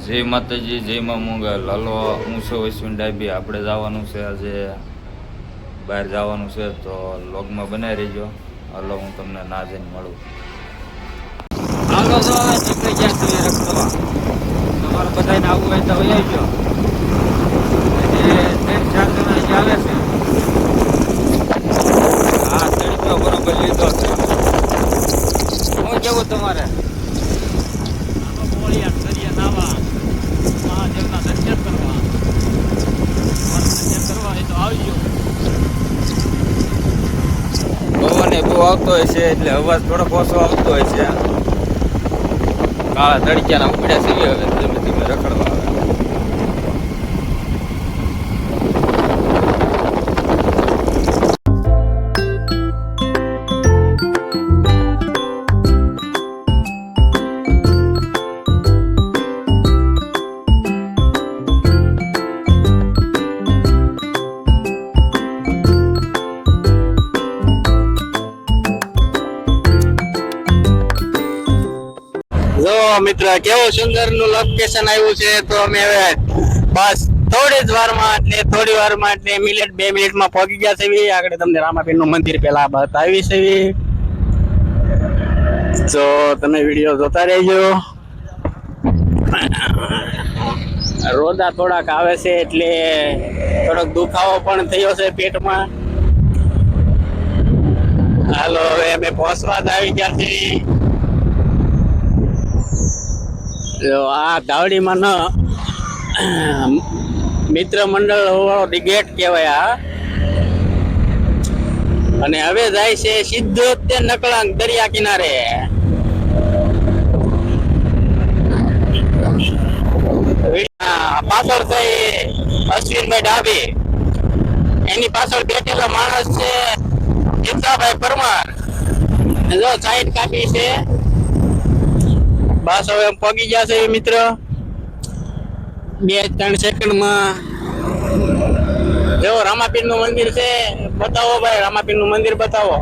જય માતાજી, જય મા મોંગલ. હાલો, હું છું અશ્વિન ડાબી. આપણે જવાનું છે આજે બહાર જવાનું છે, તો લોગમાં બનાવી રહીજો. હાલો, હું તમને ના જઈને મળું. હાલો, તો હવે નીકળી ગયા છીએ રખડવા. તમારે બધાને આવવું હોય તો વહી આવજો. ત્રણ ચાર જણા જે આવે છે. હા, તડકો બરોબર લીધો છે. શું કેવું તમારે? પવન બહુ આવતો હોય છે એટલે અવાજ થોડોક ઓછો આવતો હોય છે. કાળા તડક્યાના ઉપડ્યા છે, હવે ધીમે ધીમે રખડવા આવે. મિત્ર, કેવું સુંદર નું લોકેશન આવ્યું છે. તો અમે હવે બસ થોડી જ વારમાં એટલે મિનિટ 2 મિનિટમાં પહોંચી ગયા છે. આગળ તમને રામાપીર નું મંદિર પેલા બતાવી છે, તો તમે વિડીયો જોતા રહેજો. રોદા થોડાક આવે છે એટલે થોડોક દુખાવો પણ થયો છે પેટમાં. હાલો, હવે અમે પહોંચવા આવી ગયા છીએ. આ દાવડીમાં મિત્ર મંડળ વાળો ગેટ કહેવાય આ. અને હવે જાય છે સીધો તે નકળાંગ દરિયા કિનારે. પાછળ છે અશ્વિનભાઈ ડાબી, એની પાછળ બેઠેલો માણસ છે જીતાભાઈ પરમાર. જો સાઈડ કાપી છે. બસ હવે પગી ગયા છે મિત્ર. 2-3 સેકન્ડમાં જો રામાપીર નું મંદિર છે. બતાવો ભાઈ, રામાપીર નું મંદિર બતાવો.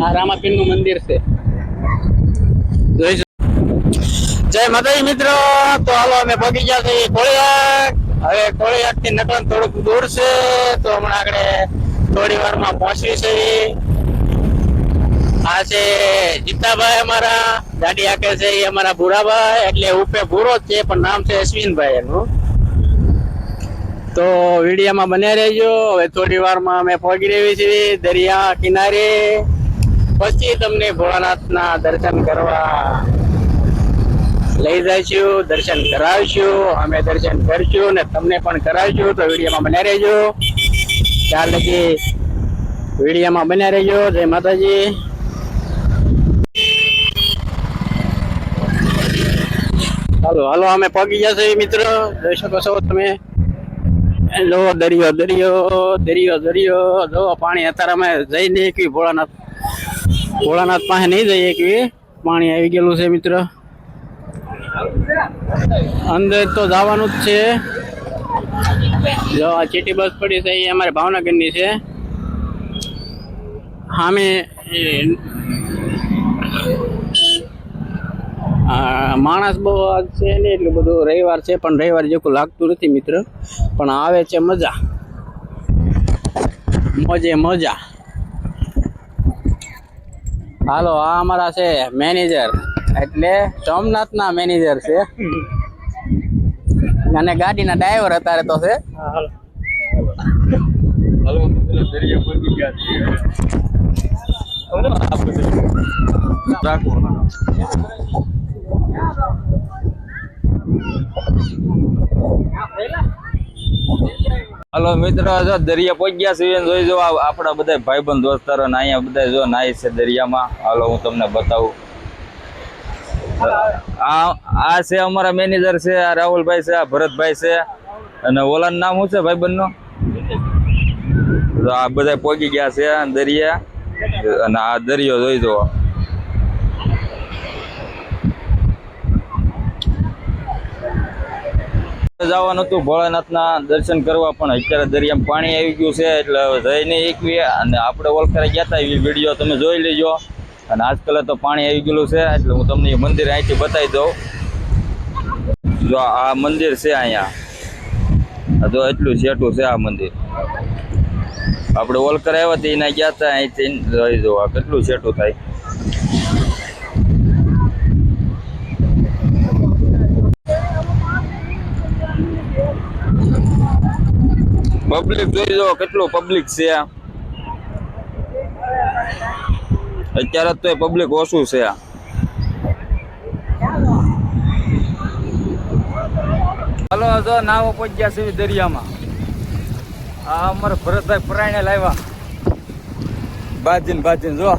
આ રામાપીર નું મંદિર છે. જય માતાજી મિત્રો. તો હાલો, અમે પગી ગયા છે કોળિયાક. હવે કોળિયાક થી નકળન થોડુંક દૂર છે, તો હમણાં આગળ થોડી વારમાં પહોંચી છે. આ છે જીતાભાઈ અમારા, ગાડી આકે છે એ અમારા ભૂરાભાઈ, એટલે ઉપે ભૂરો જ છે પણ નામ છે અશ્વિનભાઈ એનું. તો વિડીયોમાં બન્યા રહેજો. હવે થોડી વારમાં અમે પહોંચી રહી છીએ દરિયા કિનારે. પછી તમને ભોળાનાથના દર્શન કરવા લઈ જઈશું, દર્શન કરાવીશું. અમે દર્શન કરશું ને તમને પણ કરાવીશું. તો વિડીયોમાં બન્યા રહેજો. ત્યાર લગી વિડીયોમાં બન્યા રહેજો. જય માતાજી. હાલો, અમે પગી ગયા છે મિત્ર. જોઈ શકો છો તમે. જો દરિયો જો પાણી. અત્યારે અમે જઈ નહીં કે ભોળાનાથ પાસે નહીં જઈએ કે પાણી આવી ગયેલું છે મિત્ર. અંદર તો જવાનું જ છે. જો આ ચીટી બસ પડી છે એ અમારે ભાવનગરની છે. સામે માણસ બહુ છે ને એટલું બધું. રવિવાર છે પણ રવિવાર જેવું લાગતું નથી મિત્ર. પણ આવે છે મજા, મજા. હાલો, આ અમારા છે મેનેજર, એટલે સોમનાથના મેનેજર છે. અને ગાડીના ડ્રાઈવર અત્યારે તો છે. હાલો મિત્ર, જો દરિયા પહોંચી ગયા છે. જોઈ જો આપણા બધા ભાઈબંધ દોસ્તારો ને અહીંયા બધા જો નાય છે દરિયામાં. હાલો, હું તમને બતાવું. આ છે અમારા મેનેજર છે, આ રાહુલભાઈ છે, આ ભરતભાઈ છે. અને ઓલાનું નામ શું છે ભાઈબંધ નું? આ બધા પહોંચી ગયા છે દરિયા. અને આ દરિયો જોઈ જો. જવાનું હતું ભોળાનાથના દર્શન કરવા, પણ અત્યારે દરિયામાં પાણી આવી ગયું છે એટલે હવે જઈ નહીં એકવી. અને આપણે ઓલખરે ગયા હતા એ વિડીયો તમે જોઈ લેજો. અને આજકાલ તો પાણી આવી ગયેલું છે એટલે હું તમને એ મંદિર અહીંથી બતાવી દઉં. જો આ મંદિર છે અહીંયા, જો એટલું છેટું છે આ મંદિર. આપણે ઓલકર આવ્યા હતા એના ગયા હતા, અહીંથી જોઈ જો આ કેટલું છેટું થાય. પબ્લિક જોઈ જો કેટલું પબ્લિક છે. અત્યારે તો એ પબ્લિક ઓછું છે. હાલો જો નાવો પહોંચ્યા છે દરિયામાં. આ અમારા ભરતભાઈ પરાયણે લાવ્યા બાજીને જો.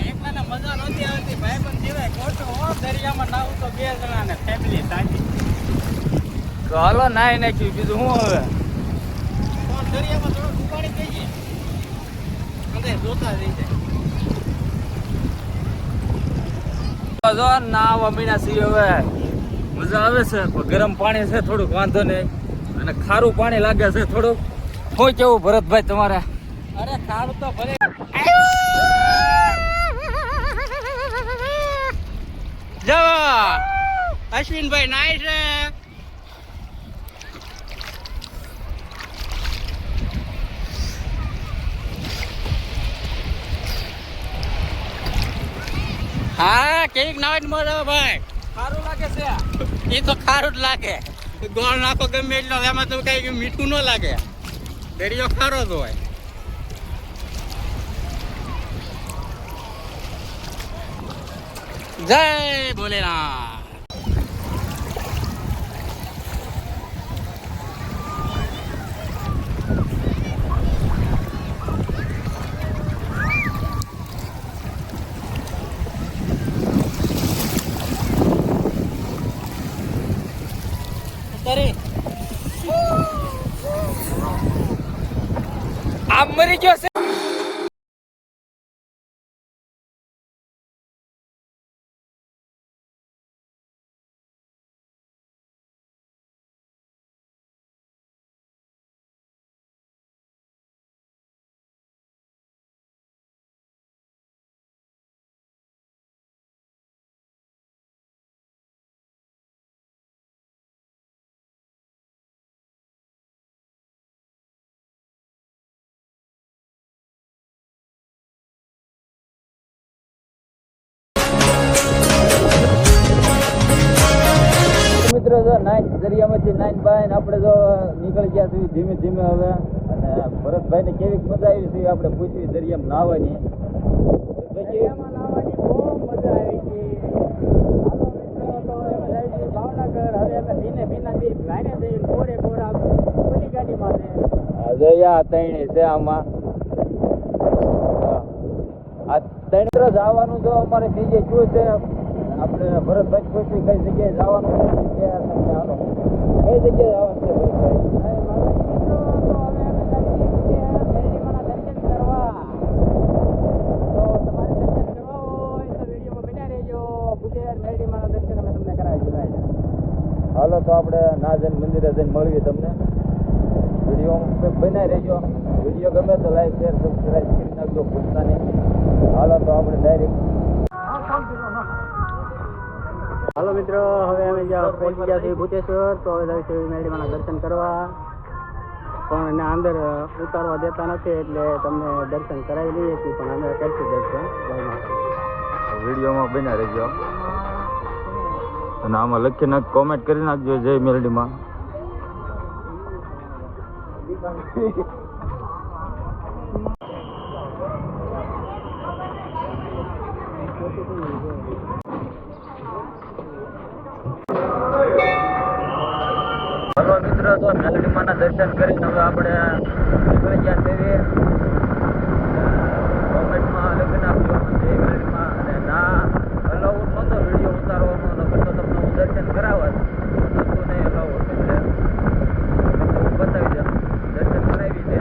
એકલાને મજા નહોતી આવતી, ભાઈ પણ જીવાય ખોટું હો. દરિયામાં નાવું તો 2 જણાને ફેમિલી સાચી. તો હાલો નાઈ નાખ્યું, બીજું શું હવે. દરિયામાં થોડું ઉપાડી થઈ જાય અને જોતા રહી જાય. જો નાવા મીના છીએ હવે, મજા આવે છે. પણ ગરમ પાણી છે, થોડુંક વાંધો નહીં. અને ખારું પાણી લાગે છે થોડુંક. શું કેવું ભરતભાઈ તમારે? અરે ખારું તો ભલે. જો અશ્વિનભાઈ નાય છે. હા કેવીક નાવા મજા ભાઈ. ખારું લાગે છે. એ તો ખારું જ લાગે. ગોળ નાખો ગમે એટલો, એમાં તો કઈ મીઠું ન લાગે. દરિયો ખારો જ હોય. જય ભોલેનાથ. આમ મરી ગયો છે. મિત્રો જો દરિયામાંથી 9 બાય આપણે જો નીકળી ગયા છીએ ધીમે ધીમે હવે. અને ભરતભાઈને કેવી મજા આવી છે આપણે પૂછવી દરિયામાં નાહવાની. દરિયામાં નાહવાની બહુ મજા આવી છે. ભાવનગર હવે અમે ભીના ભાઈને જઈ કોરા ઓલી ગાડીમાં છે. જયા તૈણી છે આમાં. આ તૈણી જવાનું જો અમારે બીજે શું છે. આપણે ભરતભાઈ પૂછવી કઈ જગ્યાએ જવાનું છે. હાલો કઈ જગ્યાએ જવાનું છે ભરતભાઈ? હાલો તો આપણે ના જઈને મંદિરે જઈને મળીએ તમને. વિડીયો બનાવી રહેજો. વિડીયો ગમે તો લાઈક શેર સબસ્ક્રાઈબ કરી નાખજો ભૂલતા નહીં. હાલો તો આપણે ડાયરેક્ટ. હાલો મિત્રો, હવે અમે પહોંચી ગયા છીએ ભૂતેશ્વર. તો હવે જઈશું મેરડીમાના દર્શન કરવા. પણ એના અંદર ઉતારવા દેતા નથી, એટલે તમને દર્શન કરાવી લઈએ છીએ. પણ અમે કરશું દર્શન. વિડીયોમાં બન્યા રહેજો. અને આમાં લખીને કોમેન્ટ કરી નાખજો જય મેરડીમાં. હલો મિત્રો, તો મેલડીમાના દર્શન કરીને હવે આપણે નીકળી ગયા છીએ. કોમેન્ટમાં લખી નાખજો જય મેલડીમાં. અને ના અલાઉડ નહોતો વિડીયો ઉતારવાનો, નકર તો તમને હું દર્શન કરાવત. નહોતું નહીં અલાઉડ, એટલે હું બતાવી દઉં. દર્શન કરાવી દે.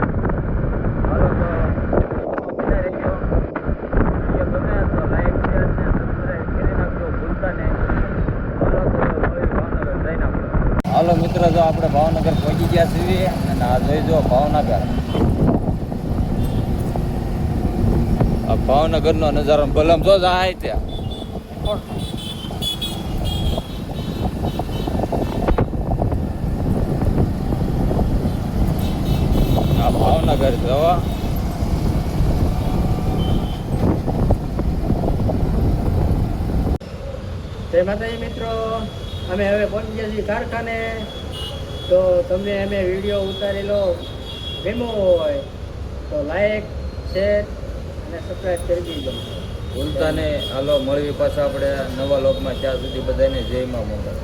હાલો તો બને રહીજો. વિડીયો ગમે તો લાઈક શેર ને સબસ્ક્રાઈબ કરી નાખજો ભૂલતા નહીં. હાલો તો મળી ભાવનગર જઈને આપણે. હાલો મિત્રો, જો આપણે ભાવનગર પહોંચી ગયા છીએ. અને આ જોઈ જો ભાવનગર. આ ભાવનગરનો નજારો બલમ જો જાય ત્યાં આ ભાવનગર જવા જય માતાજી મિત્રો, અમે હવે પહોંચી ગયા છીએ કારખાને. તો તમને અમે વિડીયો ઉતારેલો ગમ્યો હોય તો લાઈક, શેર અને સબસ્ક્રાઈબ કરી દીજો. ભૂલતા નહીં. હાલો મળવી પાછા આપણે નવા લોકમાં. ત્યાં સુધી બધાને જય માં મોગલ.